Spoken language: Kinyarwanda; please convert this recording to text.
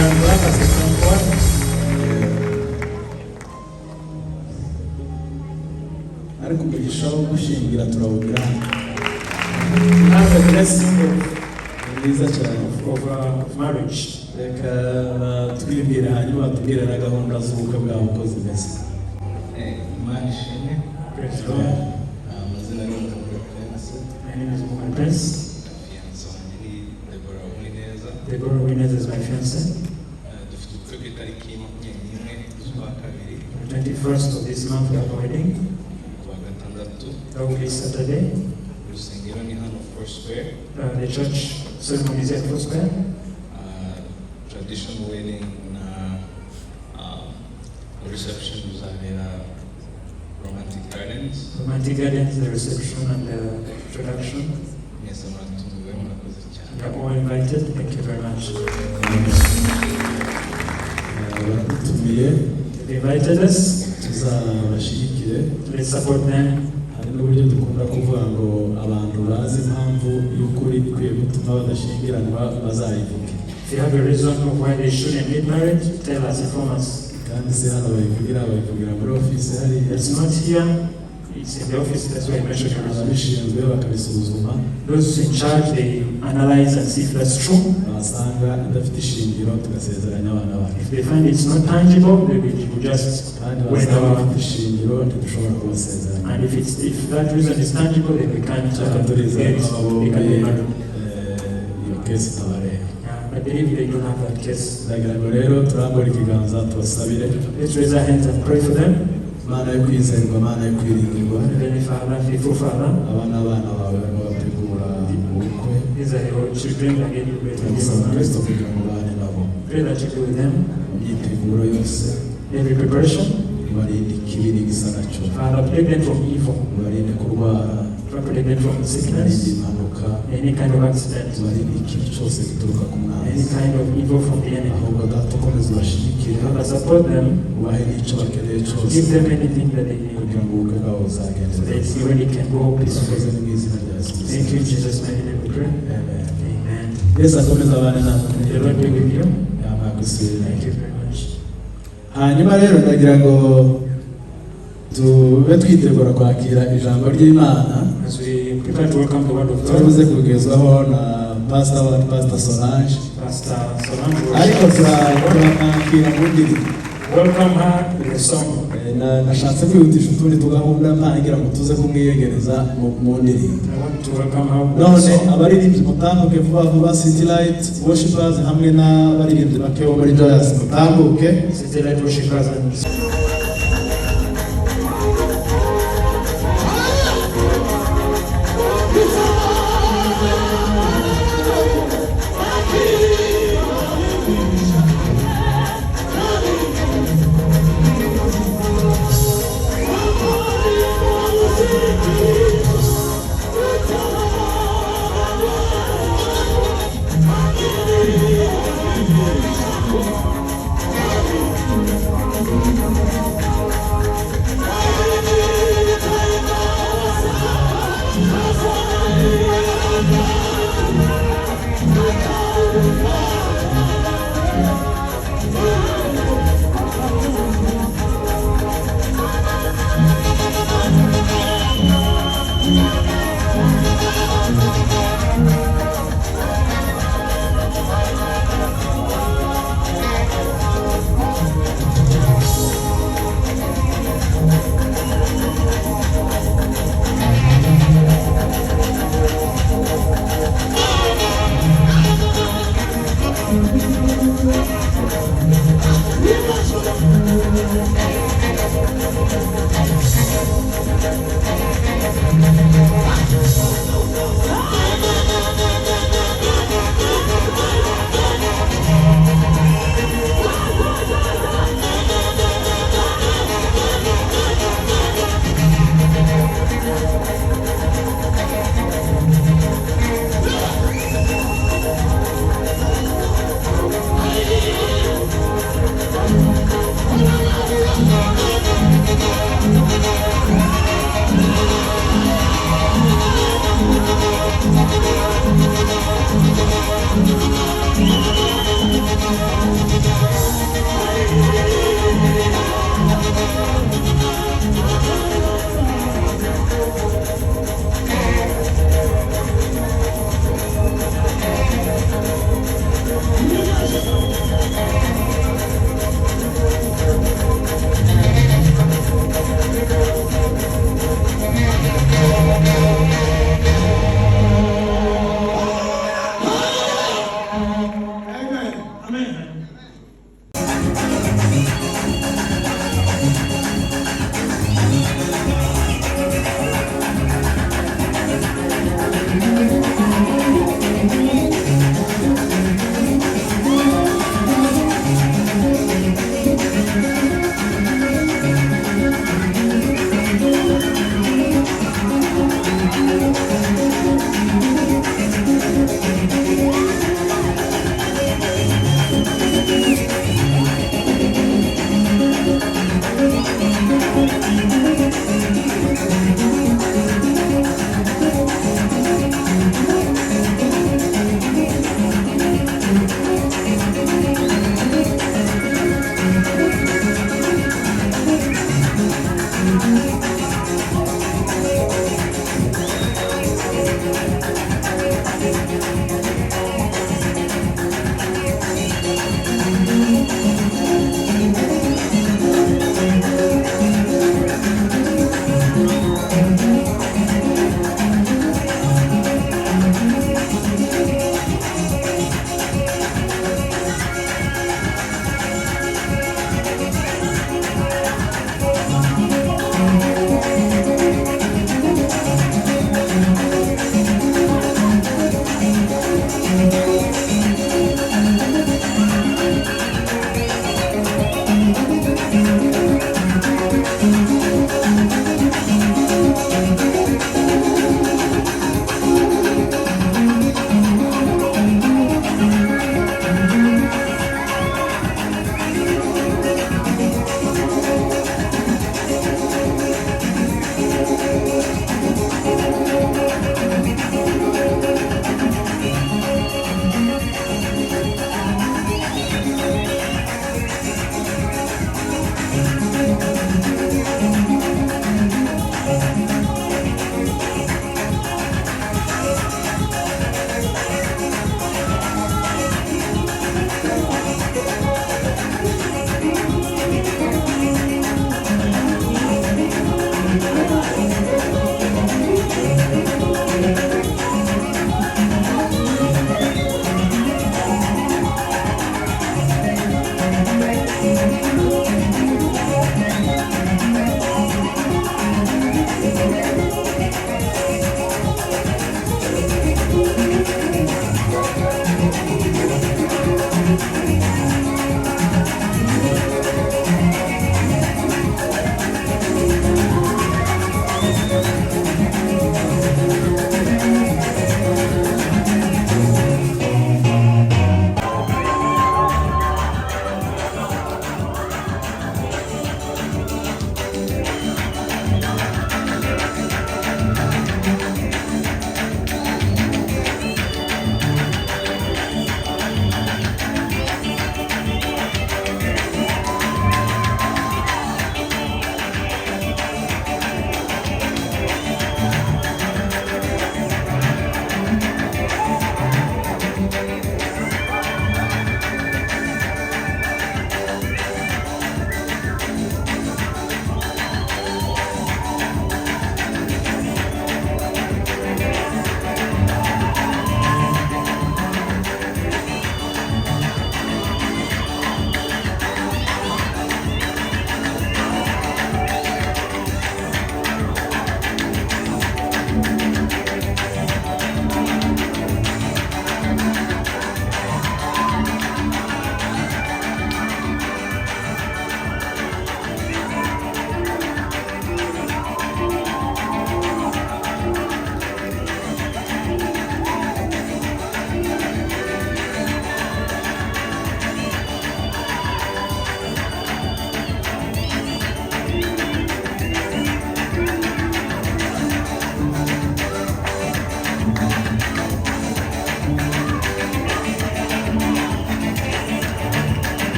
Black as a comfort. ariko umugisha wo gushingira turawugira Have a blessing mwiza cyane of marriage. reka twibwire hanyuma tubwire na gahunda z'ubukwe bwabo uko zimeze. Imana ishimwe. Praise God. Amazina ni Mukuru Prince. My name is Muhammad Prince. Fiancé wanjye ni Deborah Uwineza. Deborah Winez is my fiancé. Dufite ubukwe ku itariki 21 z'ukwa kabiri. On the 21st of this month we have a wedding. Kuwa gatandatu. That will be Saturday. Urusengero ni hano Foursquare. The church ceremony is at Foursquare. Traditional wedding na reception uzabera Romantic Gardens. Romantic Gardens, the reception and the introduction. Mwese muratumiwe murakoze cyane. You are all invited. Thank you very much. baradutumiye They invited us. tuzabashyigikire. Let's support them. hari n'uburyo dukunda kuvuga ngo abantu bazi impamvu y'ukuri ikwiye gutuma badashyingiranwa bazayivuge. If you have a reason of why they shouldn't get married, tell us, inform us. kandi se hano bayivugira muri ofisi hariya. It's not here. It's in the office. That's why I mentioned it. ababishinzwe bakabisuzuma Those in charge, they analyze and see if that's true. basanga idafite ishingiro tugasezeranya abana bacu. If they find it's not tangible, they will just kandi wait basanga out. bafite ishingiro ntidushobora kubasezeranya. And if that reason is tangible, then we can't Cyangwa get turizera ko abo they can be married. iyo kesi itabareba. I believe they don't have that case. ndagira ngo rero turambure ikiganza tubasabire. Let's raise our hands and pray for them. Mana yo kwizerwa, Mana yo kwiringirwa. Heavenly Father, faithful Father, aba ni abana bawe barimo bategura ubukwe. these are your children that get you ready to Turamusaba give Kristo birth. kugira ngo ubane nabo Pray that you be with them. mu myiteguro yose, Every preparation, ubarinde ikibi n'igisa nacyo, Father, protect them from evil. ubarinde kurwara, Protect them from ubarinde sickness, impanuka, any kind of accident, ubarinde ikibi cyose gituruka ku any mwanzi. kind of evil from the enemy. ahubwo data ukomeze ubashyigikire, Father, support them. ubahe n'icyo bakeneye cyose Give them anything that they need. kugira ngo ubukwe bwabo buzagende So that neza. you really can go Turakoze peacefully. ni mu izina rya Yesu Kristo. Thank you, in Jesus' mighty name we pray. Amen. Amen. Yesu akomeze abane namwe. The Lord be with you. Yamwagusubirira. Thank you very much. hanyuma rero ndagira ngo tube twitegura kwakira ijambo ry'Imana. As we prepare to welcome the word of God, turabuze kugezwaho na Pastor Solange, Pastor Solange will ariko share the word. turamwakira mu ndirimbo. Welcome her with a song. nashatse kwihutisha utundi tugahunda ntangira ngo tuze kumwiyegereza mu ndirimbo. I want to welcome her with a none song. abaririmbyi mutambuke vuba vuba, City Light Worshipers hamwe n'abaririmbyi bake bo muri Joyous mutambuke. City Light Worshipers and Thank you. Amen.